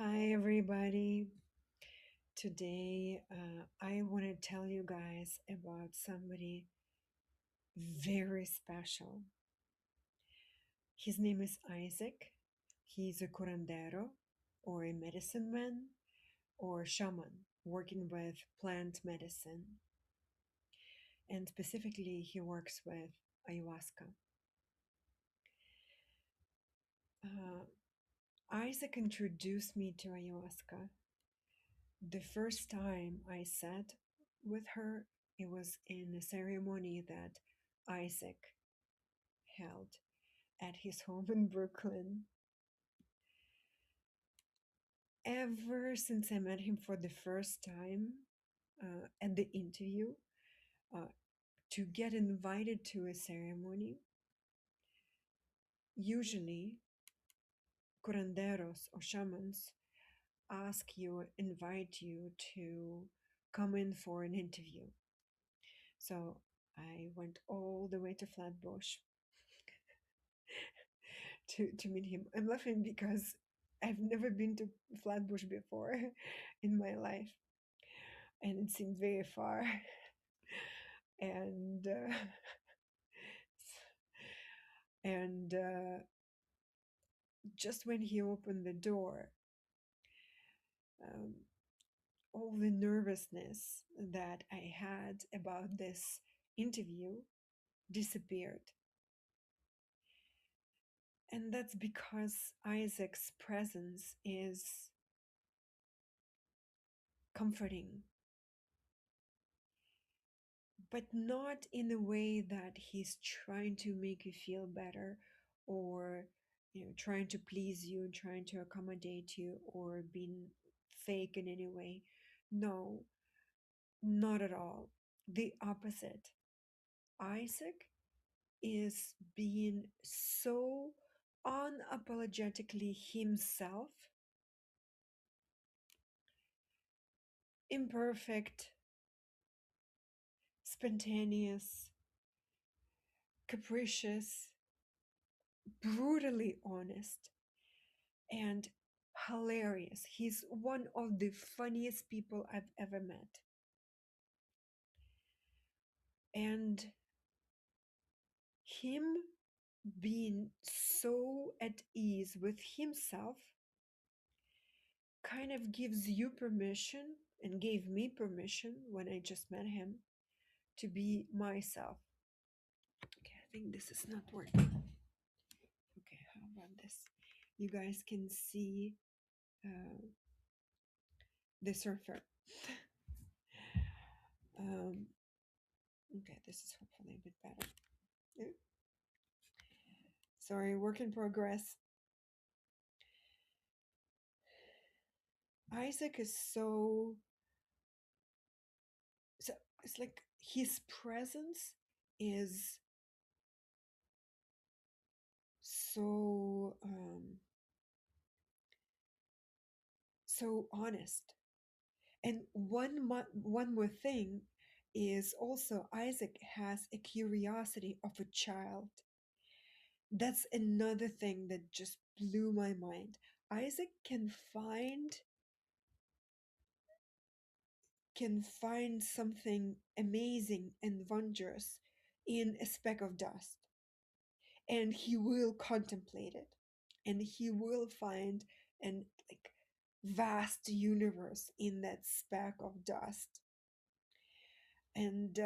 Hi, everybody. Today, I want to tell you guys about somebody very special. His name is Isaac. He's a curandero, or a medicine man, or shaman working with plant medicine. And specifically, he works with ayahuasca. Uh, Isaac introduced me to ayahuasca. The first time I sat with her, it was in a ceremony that Isaac held at his home in Brooklyn. Ever since I met him for the first time at the interview, uh, to get invited to a ceremony, usually curanderos or shamans invite you to come in for an interview. So I went all the way to Flatbush to meet him. I'm laughing because I've never been to Flatbush before in my life, and it seemed very far. And and just when he opened the door, um, all the nervousness that I had about this interview disappeared. And that's because Isaac's presence is comforting, but not in a way that he's trying to make you feel better, or trying to please you, trying to accommodate you, or being fake in any way. No, not at all. The opposite. Isaac is being so unapologetically himself, imperfect, spontaneous, capricious, brutally honest, and hilarious. He's one of the funniest people I've ever met. And him being so at ease with himself kind of gives you permission, and gave me permission when I just met him, to be myself. Okay, I think this is not working. Okay, how about this? You guys can see uh, the surfer. Um, okay, this is hopefully a bit better. Sorry, work in progress. Isaac is so it's like his presence is so honest. And one more thing is also Isaac has a curiosity of a child. That's another thing that just blew my mind. Isaac can find something amazing and wondrous in a speck of dust, and he will contemplate it, and he will find an like vast universe in that speck of dust. And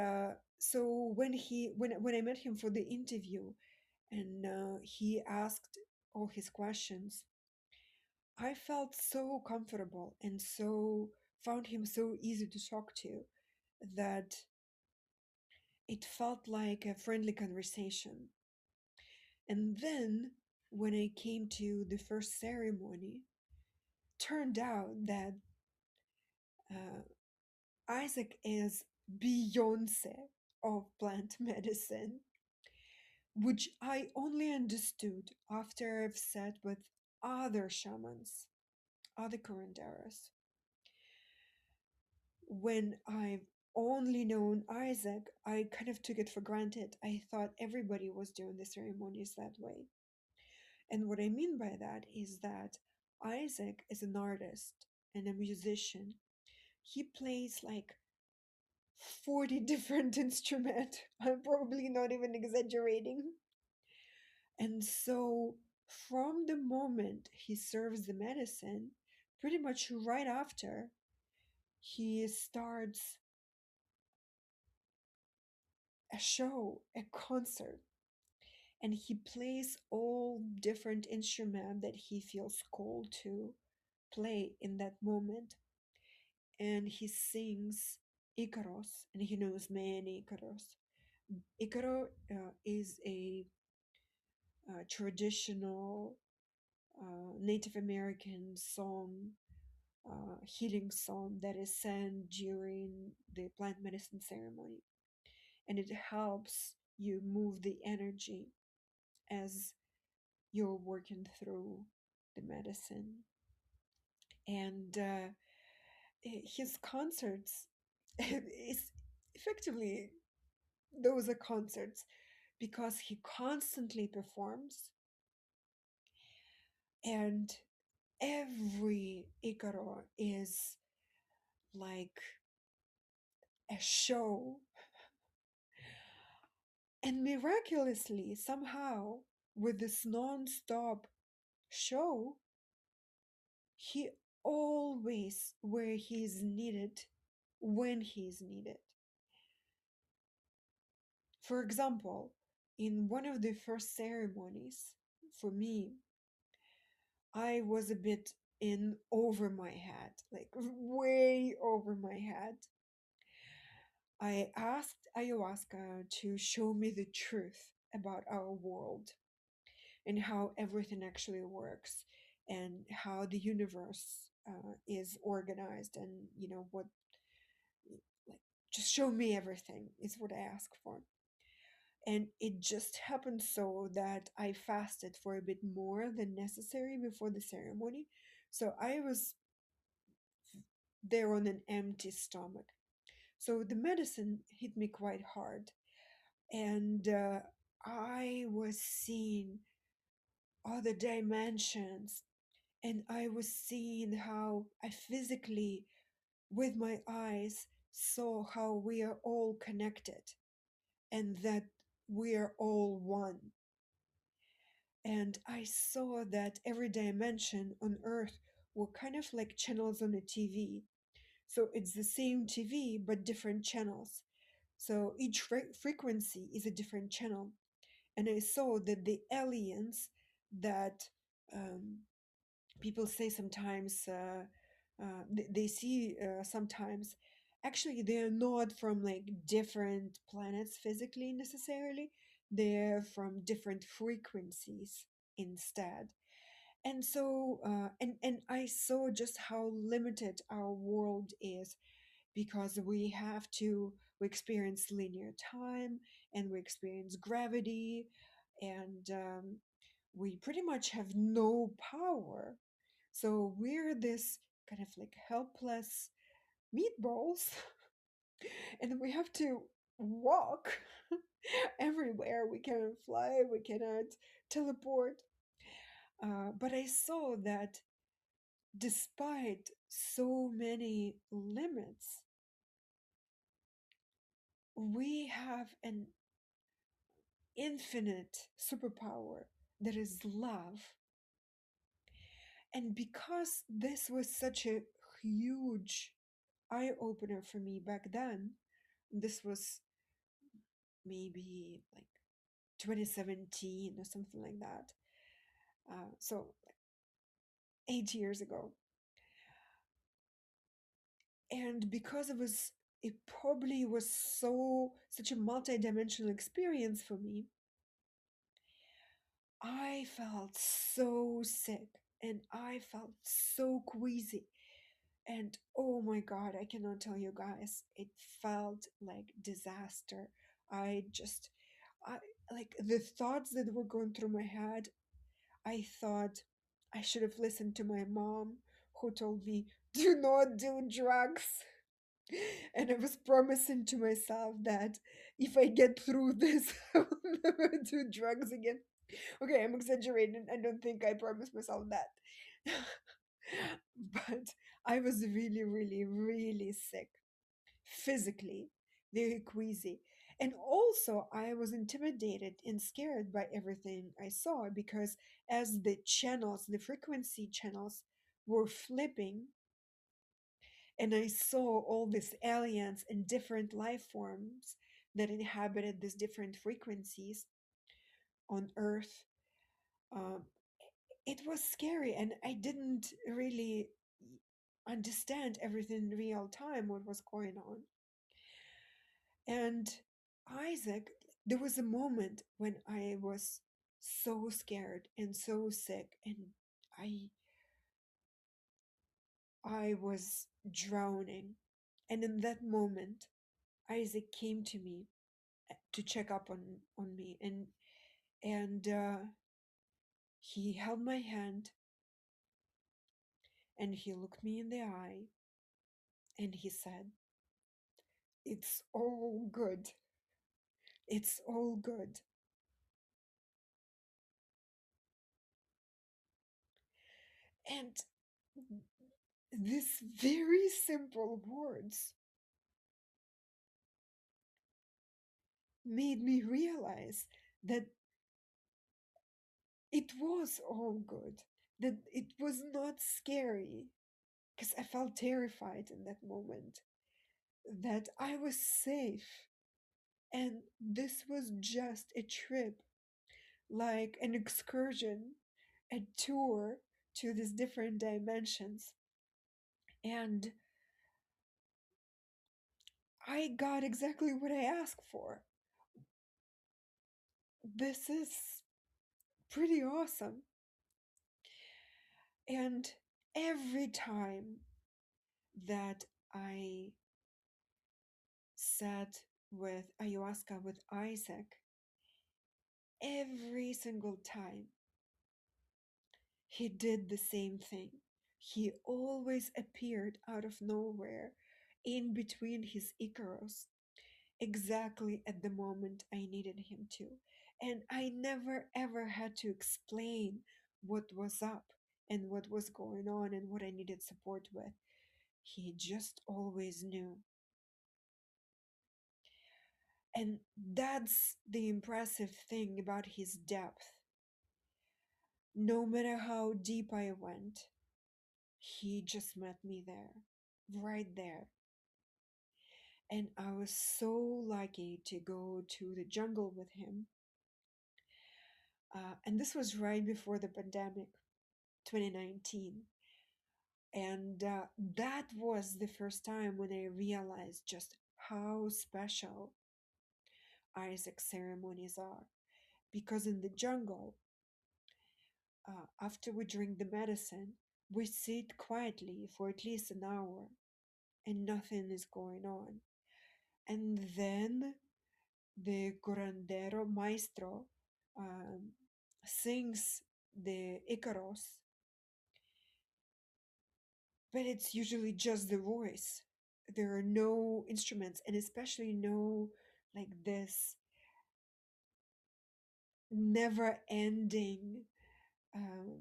so when I met him for the interview, and he asked all his questions, I felt so comfortable and so found him so easy to talk to, that it felt like a friendly conversation. And then when I came to the first ceremony, turned out that uh, Isaac is Beyonce of plant medicine, which I only understood after I've sat with other shamans, other curanderos. When I've only known Isaac, I kind of took it for granted. I thought everybody was doing the ceremonies that way. And what I mean by that is that Isaac is an artist and a musician. He plays like 40 different instruments. I'm probably not even exaggerating. And so, from the moment he serves the medicine, pretty much right after, he starts a show, a concert, and he plays all different instruments that he feels called to play in that moment. And he sings Icaros, and he knows many Icaros. Icaro is a traditional Native American song, healing song that is sung during the plant medicine ceremony. And it helps you move the energy as you're working through the medicine. And his concerts is effectively, those are concerts because he constantly performs, and every Icaro is like a show. And miraculously, somehow, with this non stop show, he always where he is needed when he is needed. For example, in one of the first ceremonies, for me, I was a bit in over my head, like way over my head. I asked ayahuasca to show me the truth about our world and how everything actually works and how the universe is organized, and what, like, just show me everything is what I ask for. And it just happened so that I fasted for a bit more than necessary before the ceremony, so I was there on an empty stomach. So the medicine hit me quite hard, and I was seeing other dimensions, and I was seeing how I physically, with my eyes, saw how we are all connected and that we are all one. And I saw that every dimension on Earth were kind of like channels on a TV. So it's the same TV, but different channels. So each frequency is a different channel. And I saw that the aliens that um, people say sometimes they see sometimes, actually they're not from like different planets physically necessarily, they're from different frequencies instead. And so and I saw just how limited our world is, because we experience linear time, and we experience gravity, and we pretty much have no power. So we're this kind of like helpless meatballs, and we have to walk everywhere. We cannot fly, we cannot teleport. But I saw that despite so many limits, we have an infinite superpower that is love. And because this was such a huge eye opener for me back then, this was maybe like 2017 or something like that. So 8 years ago. And because it probably was such a multi-dimensional experience for me, I felt so sick and I felt so queasy. And oh my God, I cannot tell you guys, it felt like disaster. I just, I like the thoughts that were going through my head. I thought I should have listened to my mom, who told me, do not do drugs. And I was promising to myself that if I get through this, I will never do drugs again. Okay, I'm exaggerating. I don't think I promised myself that. But I was really, really, really sick physically, very queasy. And also, I was intimidated and scared by everything I saw because as the channels, the frequency channels were flipping, and I saw all these aliens and different life forms that inhabited these different frequencies on Earth. Um, it was scary, and I didn't really understand everything in real time, what was going on. And Isaac, there was a moment when I was so scared and so sick, and I I was drowning. And in that moment, Isaac came to me to check up on me, and he held my hand, and he looked me in the eye, and he said, "It's all good. It's all good." And these very simple words made me realize that it was all good, that it was not scary, because I felt terrified in that moment, that I was safe, and this was just a trip, like an excursion, a tour to these different dimensions. And I got exactly what I asked for. This is pretty awesome. And every time that I sat with ayahuasca with Isaac, every single time he did the same thing. He always appeared out of nowhere in between his Icaros, exactly at the moment I needed him to. And I never ever had to explain what was up and what was going on and what I needed support with. He just always knew. And that's the impressive thing about his depth. No matter how deep I went, he just met me there, right there. And I was so lucky to go to the jungle with him. And this was right before the pandemic, 2019. And that was the first time when I realized just how special Isaac ceremonies are. Because in the jungle, after we drink the medicine, we sit quietly for at least an hour and nothing is going on. And then the curandero maestro um, sings the Icaros, but it's usually just the voice. There are no instruments, and especially no like this never ending um,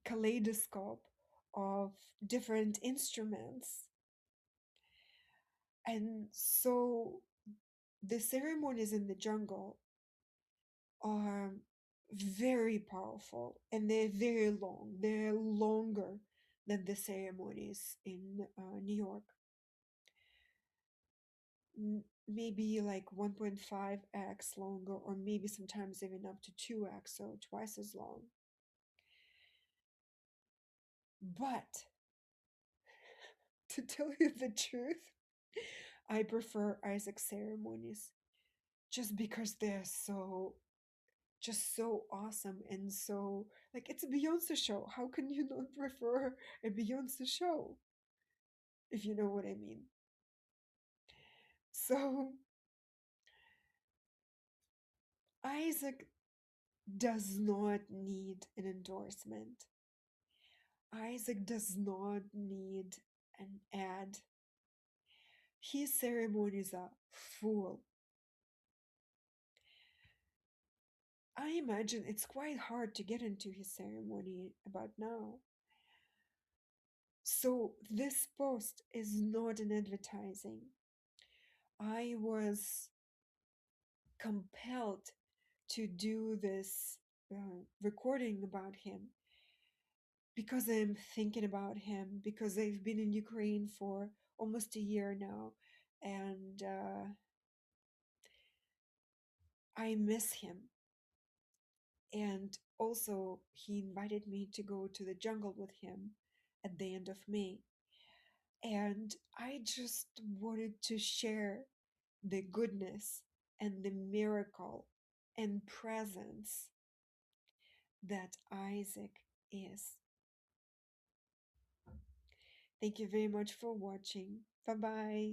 kaleidoscope of different instruments. And so the ceremonies in the jungle are very powerful and they're very long. They're longer than the ceremonies in New York. Maybe like 1.5x longer, or maybe sometimes even up to 2x, so twice as long. But to tell you the truth, I prefer Isaac ceremonies just because they're so just so awesome and so like it's a Beyonce show. How can you not prefer a Beyonce show? If you know what I mean. So Isaac does not need an endorsement. Isaac does not need an ad. His ceremonies are full. I imagine it's quite hard to get into his ceremony about now. So this post is not an advertising. I was compelled to do this recording about him because I'm thinking about him, because I've been in Ukraine for almost a year now, and I miss him. And also, he invited me to go to the jungle with him at the end of May. And I just wanted to share the goodness and the miracle and presence that Isaac is. Thank you very much for watching. Bye bye.